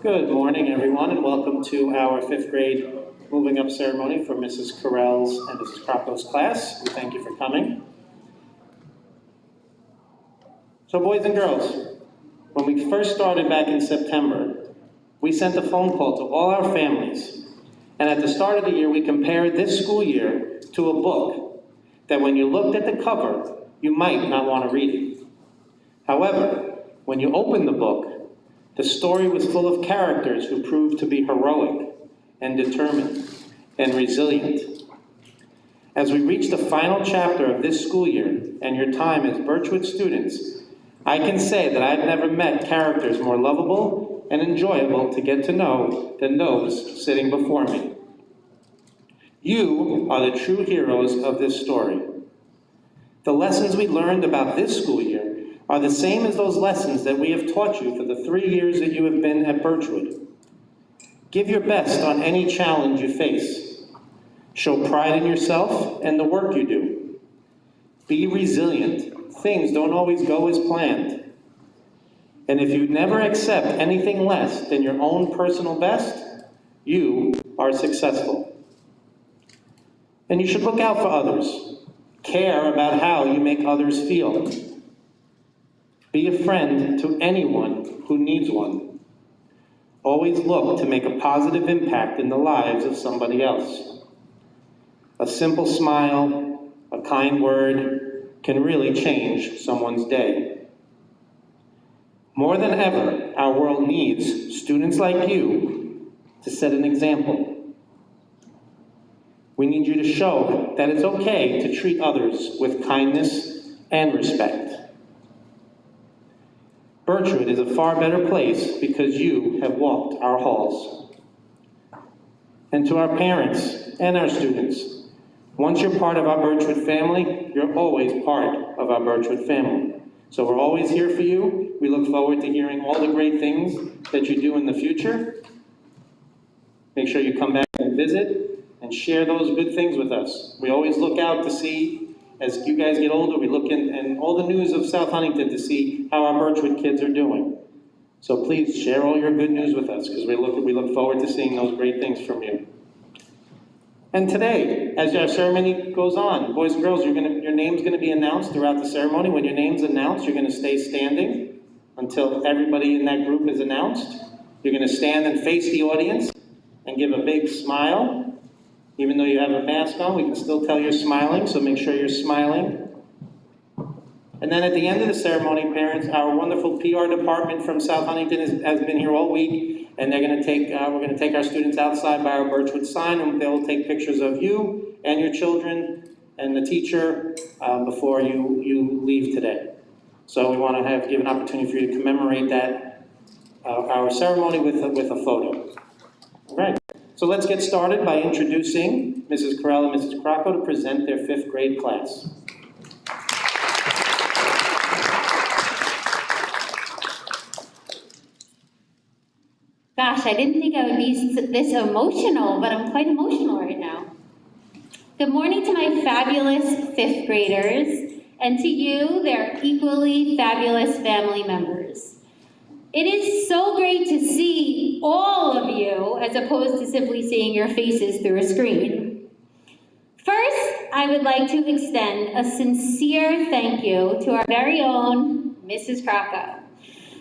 Good morning, everyone, and welcome to our fifth grade moving up ceremony for Mrs. Correll's and Mrs. Crocco's class. We thank you for coming. So boys and girls, when we first started back in September, we sent a phone call to all our families. And at the start of the year, we compared this school year to a book that when you looked at the cover, you might not want to read it. However, when you opened the book, the story was full of characters who proved to be heroic and determined and resilient. As we reach the final chapter of this school year and your time as Birchwood students, I can say that I've never met characters more lovable and enjoyable to get to know than those sitting before me. You are the true heroes of this story. The lessons we learned about this school year are the same as those lessons that we have taught you for the 3 years that you have been at Birchwood. Give your best on any challenge you face. Show pride in yourself and the work you do. Be resilient. Things don't always go as planned. And if you never accept anything less than your own personal best, you are successful. And you should look out for others. Care about how you make others feel. Be a friend to anyone who needs one. Always look to make a positive impact in the lives of somebody else. A simple smile, a kind word can really change someone's day. More than ever, our world needs students like you to set an example. We need you to show that it's okay to treat others with kindness and respect. Birchwood is a far better place because you have walked our halls. And to our parents and our students, once you're part of our Birchwood family, you're always part of our Birchwood family. So we're always here for you. We look forward to hearing all the great things that you do in the future. Make sure you come back and visit and share those good things with us. We always look out to see, as you guys get older, we look in all the news of South Huntington to see how our Birchwood kids are doing. So please share all your good news with us because we look forward to seeing those great things from you. And today, as our ceremony goes on, boys and girls, your name's going to be announced throughout the ceremony. When your name's announced, you're going to stay standing until everybody in that group is announced. You're going to stand and face the audience and give a big smile. Even though you have a mask on, we can still tell you're smiling, so make sure you're smiling. And then at the end of the ceremony, parents, our wonderful PR department from South Huntington has been here all week, and they're going to we're going to take our students outside by our Birchwood sign, and they'll take pictures of you and your children and the teacher before you leave today. So we want to give an opportunity for you to commemorate that our ceremony with a photo. All right. So let's get started by introducing Mrs. Correll and Mrs. Crocco to present their fifth grade class. Gosh, I didn't think I would be this emotional, but I'm quite emotional right now. Good morning to my fabulous fifth graders, and to you, their equally fabulous family members. It is so great to see all of you as opposed to simply seeing your faces through a screen. First, I would like to extend a sincere thank you to our very own Mrs. Crocco.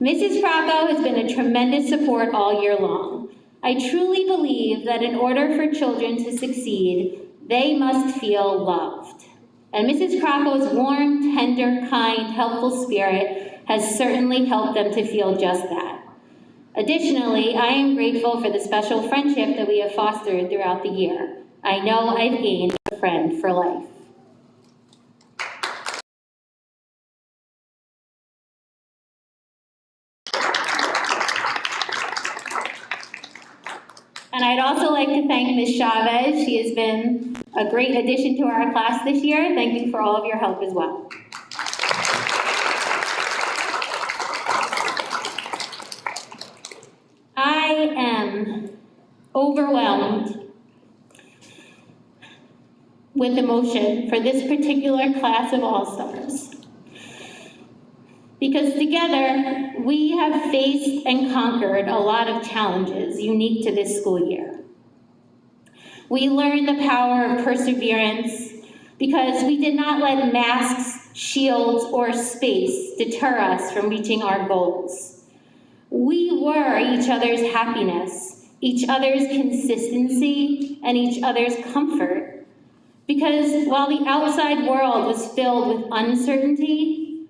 Mrs. Crocco has been a tremendous support all year long. I truly believe that in order for children to succeed, they must feel loved. And Mrs. Crocco's warm, tender, kind, helpful spirit has certainly helped them to feel just that. Additionally, I am grateful for the special friendship that we have fostered throughout the year. I know I've gained a friend for life. And I'd also like to thank Ms. Chavez. She has been a great addition to our class this year. Thank you for all of your help as well. I am overwhelmed with emotion for this particular class of All-Stars. because together we have faced and conquered a lot of challenges unique to this school year. We learned the power of perseverance because we did not let masks, shields, or space deter us from reaching our goals. We were each other's happiness, each other's consistency, and each other's comfort. Because while the outside world was filled with uncertainty,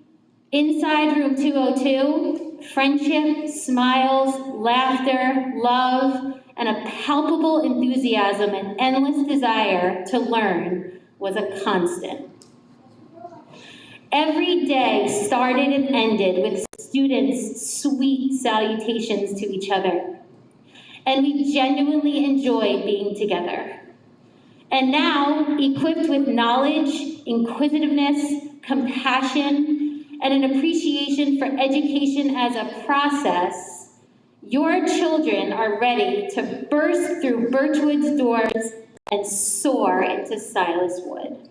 inside room 202, friendship, smiles, laughter, love, and a palpable enthusiasm and endless desire to learn was a constant. Every day started and ended with students' sweet salutations to each other, and we genuinely enjoyed being together. And now, equipped with knowledge, inquisitiveness, compassion, and an appreciation for education as a process, your children are ready to burst through Birchwood's doors and soar into Silas Wood.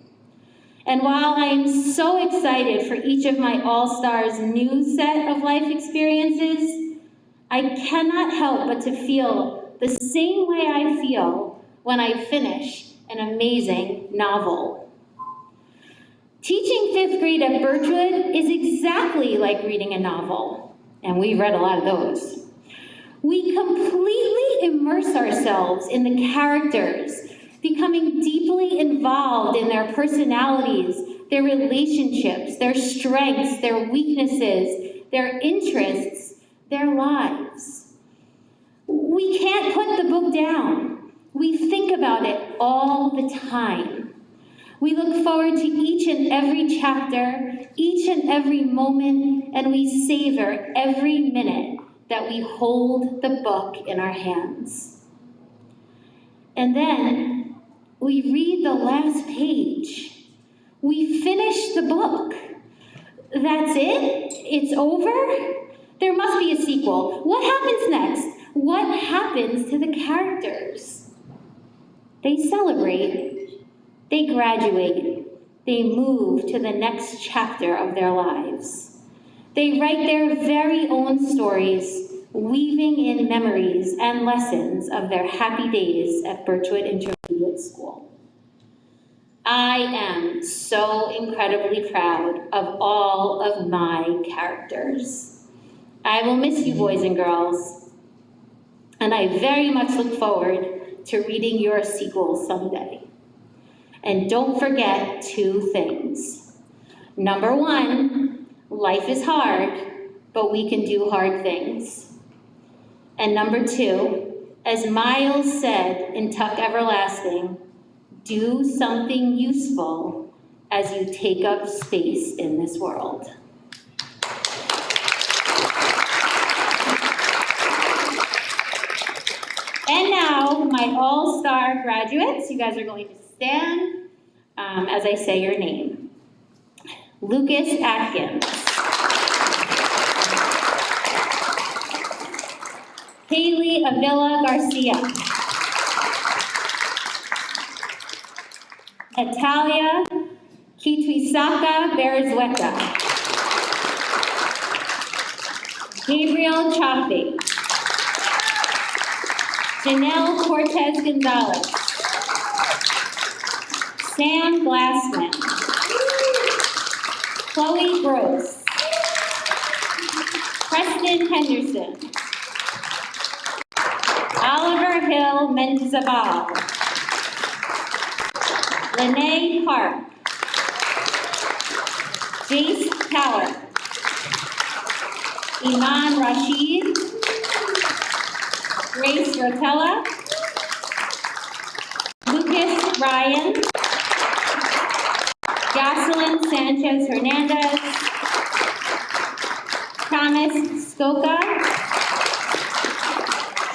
And while I am so excited for each of my All-Stars' new set of life experiences, I cannot help but to feel the same way I feel when I finish an amazing novel. Teaching 5th grade at Birchwood is exactly like reading a novel, and we've read a lot of those. We completely immerse ourselves in the characters, becoming deeply involved in their personalities, their relationships, their strengths, their weaknesses, their interests, their lives. We can't put the book down. We think about it all the time. We look forward to each and every chapter, each and every moment, and we savor every minute that we hold the book in our hands. And then we read the last page. We finish the book. That's it? It's over? There must be a sequel. What happens next? What happens to the characters? They celebrate. They graduate. They move to the next chapter of their lives. They write their very own stories, weaving in memories and lessons of their happy days at Birchwood Intermediate School. I am so incredibly proud of all of my characters. I will miss you, boys and girls, and I very much look forward to reading your sequel someday. And don't forget 2 things. Number 1, life is hard, but we can do hard things. And number 2, as Miles said in Tuck Everlasting, do something useful as you take up space in this world. And now, my all-star graduates, you guys are going to stand as I say your name. Lucas Atkins. Haley Avila Garcia. Natalia Kitwisaka Berezueta. Gabriel Chaffee. Janelle Cortez Gonzalez. Sam Glassman. Chloe Gross. Preston Henderson. Oliver Hill Menzabal. Lene Park. Jace Tower. Iman Rashid. Grace Rotella. Lucas Ryan. Jocelyn Sanchez Hernandez. Thomas Skoka.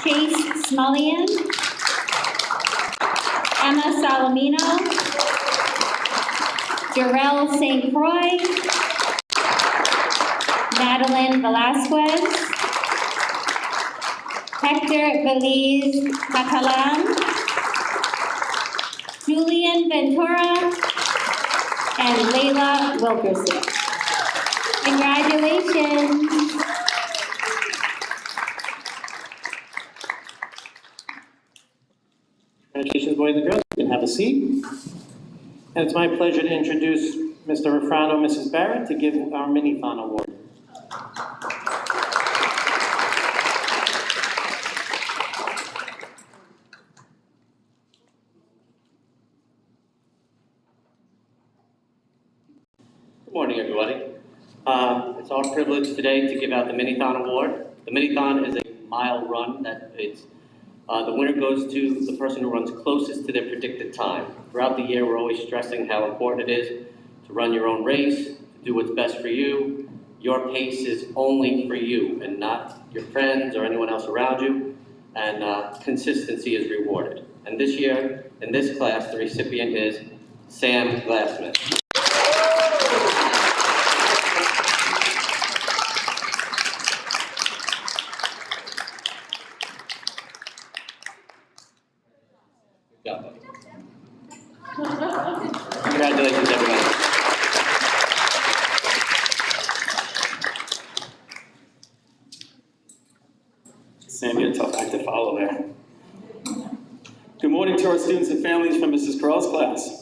Chase Smullian. Emma Salomino. Jarrell St. Croix. Madeline Velasquez. Hector Belize Catalan. Julian Ventura. And Layla Wilkerson. Congratulations. Congratulations, boys and girls. You can have a seat. And it's my pleasure to introduce Mr. Refrano and Mrs. Barrett to give our Mini-Thon Award. Good morning, everybody. It's our privilege today to give out the Mini-Thon Award. The Mini-Thon is a mile run that the winner goes to the person who runs closest to their predicted time. Throughout the year, we're always stressing how important it is to run your own race, to do what's best for you. Your pace is only for you and not your friends or anyone else around you, and consistency is rewarded. And this year, in this class, the recipient is Sam Glassman. Good job, buddy. Congratulations, everybody. Sam, you're a tough act to follow there. Good morning to our students and families from Mrs. Correll's class.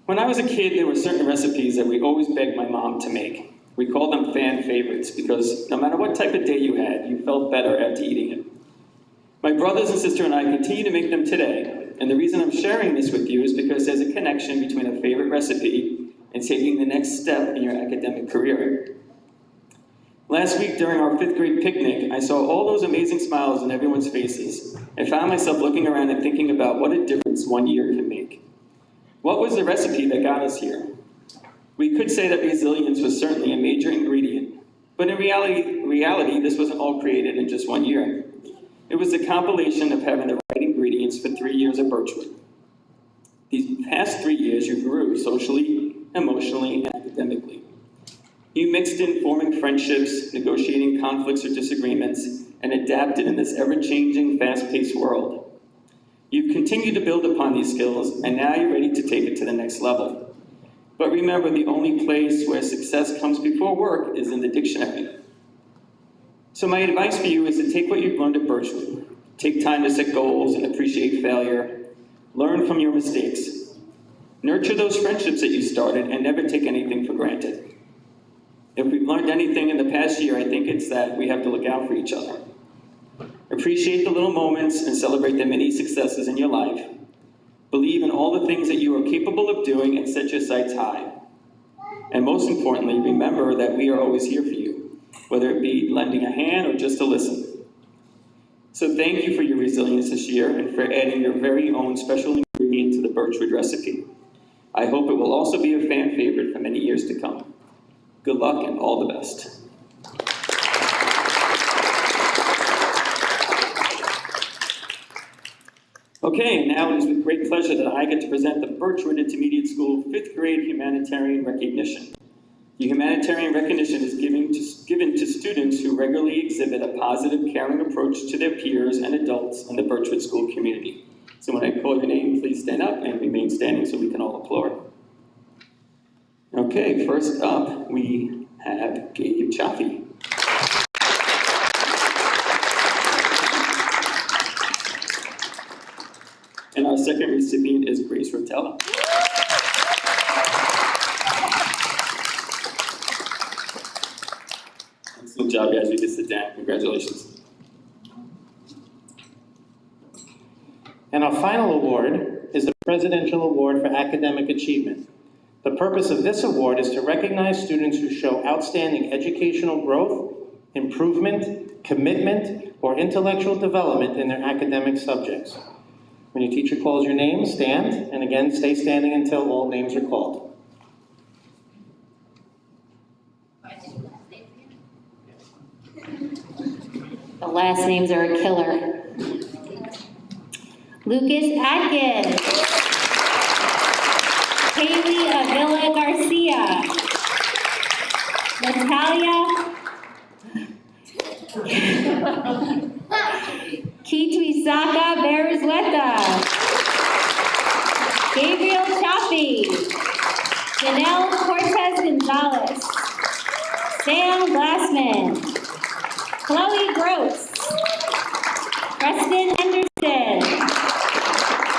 When I was a kid, there were certain recipes that we always begged my mom to make. We called them fan favorites because no matter what type of day you had, you felt better after eating it. My brothers and sister and I continue to make them today, and the reason I'm sharing this with you is because there's a connection between a favorite recipe and taking the next step in your academic career. Last week during our 5th grade picnic, I saw all those amazing smiles on everyone's faces and found myself looking around and thinking about what a difference one year can make. What was the recipe that got us here? We could say that resilience was certainly a major ingredient, but in reality, this wasn't all created in just one year. It was a compilation of having the right ingredients for 3 years at Birchwood. These past 3 years, you grew socially, emotionally, and academically. You mixed in forming friendships, negotiating conflicts or disagreements, and adapted in this ever-changing, fast-paced world. You've continued to build upon these skills, and now you're ready to take it to the next level. But remember, the only place where success comes before work is in the dictionary. So my advice for you is to take what you've learned at Birchwood, take time to set goals and appreciate failure, learn from your mistakes, nurture those friendships that you started, and never take anything for granted. If we've learned anything in the past year, I think it's that we have to look out for each other. Appreciate the little moments and celebrate the many successes in your life. Believe in all the things that you are capable of doing and set your sights high. And most importantly, remember that we are always here for you, whether it be lending a hand or just to listen. So thank you for your resilience this year and for adding your very own special ingredient to the Birchwood recipe. I hope it will also be a fan favorite for many years to come. Good luck and all the best. Okay, now it is with great pleasure that I get to present the Birchwood Intermediate School 5th grade Humanitarian Recognition. The humanitarian recognition is given to students who regularly exhibit a positive, caring approach to their peers and adults in the Birchwood school community. So when I call your name, please stand up and remain standing so we can all applaud. Okay, first up, we have Gabe Chaffee. And our second recipient is Grace Rotella. Excellent job, guys. You can sit down. Congratulations. And our final award is the Presidential Award for Academic Achievement. The purpose of this award is to recognize students who show outstanding educational growth, improvement, commitment, or intellectual development in their academic subjects. When your teacher calls your name, stand, and again, stay standing until all names are called. The last names are a killer. Lucas Atkins. Haley Avila Garcia. Natalia Kitwisaka Berzweta. Gabriel Chaffee. Janelle Cortez Gonzalez. Sam Glassman, Chloe Gross, Preston Henderson,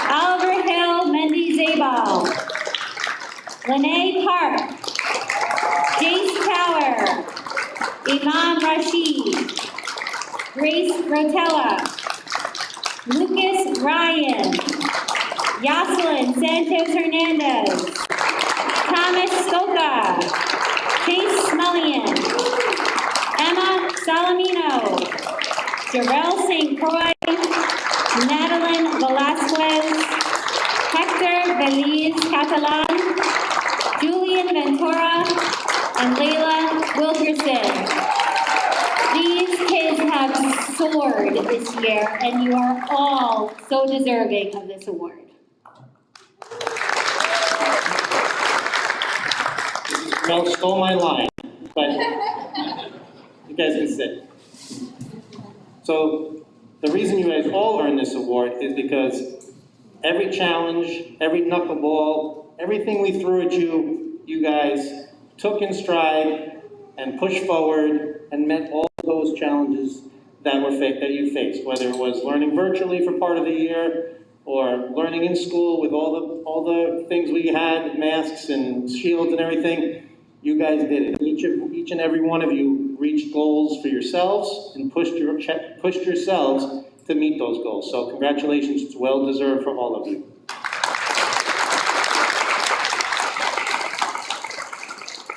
Oliver Hill Mendy Zabal, Lene Park, Jace Tower, Imam Rashid, Grace Rotella, Lucas Ryan, Yoselin Santos Hernandez, Thomas Skoka, Chase Smellian, Emma Salamino, Jarrell St. Croix, Madeline Velasquez, Hector Belize Catalan, Julian Ventura, and Layla Wilkerson. These kids have soared this year, and you are all so deserving of this award. Mel stole my line, but you guys can sit. So the reason you guys all earned this award is because every challenge, every knuckleball, everything we threw at you, you guys took in stride and pushed forward and met all those challenges that you faced, whether it was learning virtually for part of the year or learning in school with all the things we had, masks and shields and everything. You guys did it. Each and every one of you reached goals for yourselves and pushed yourselves to meet those goals. So congratulations, it's well deserved for all of you.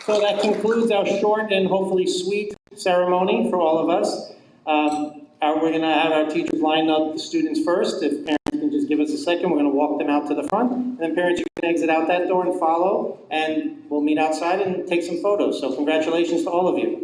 So that concludes our short and hopefully sweet ceremony for all of us. We're going to have our teachers line up the students first. If parents can just give us a second, we're going to walk them out to the front. And then parents, you can exit out that door and follow, and we'll meet outside and take some photos. So congratulations to all of you.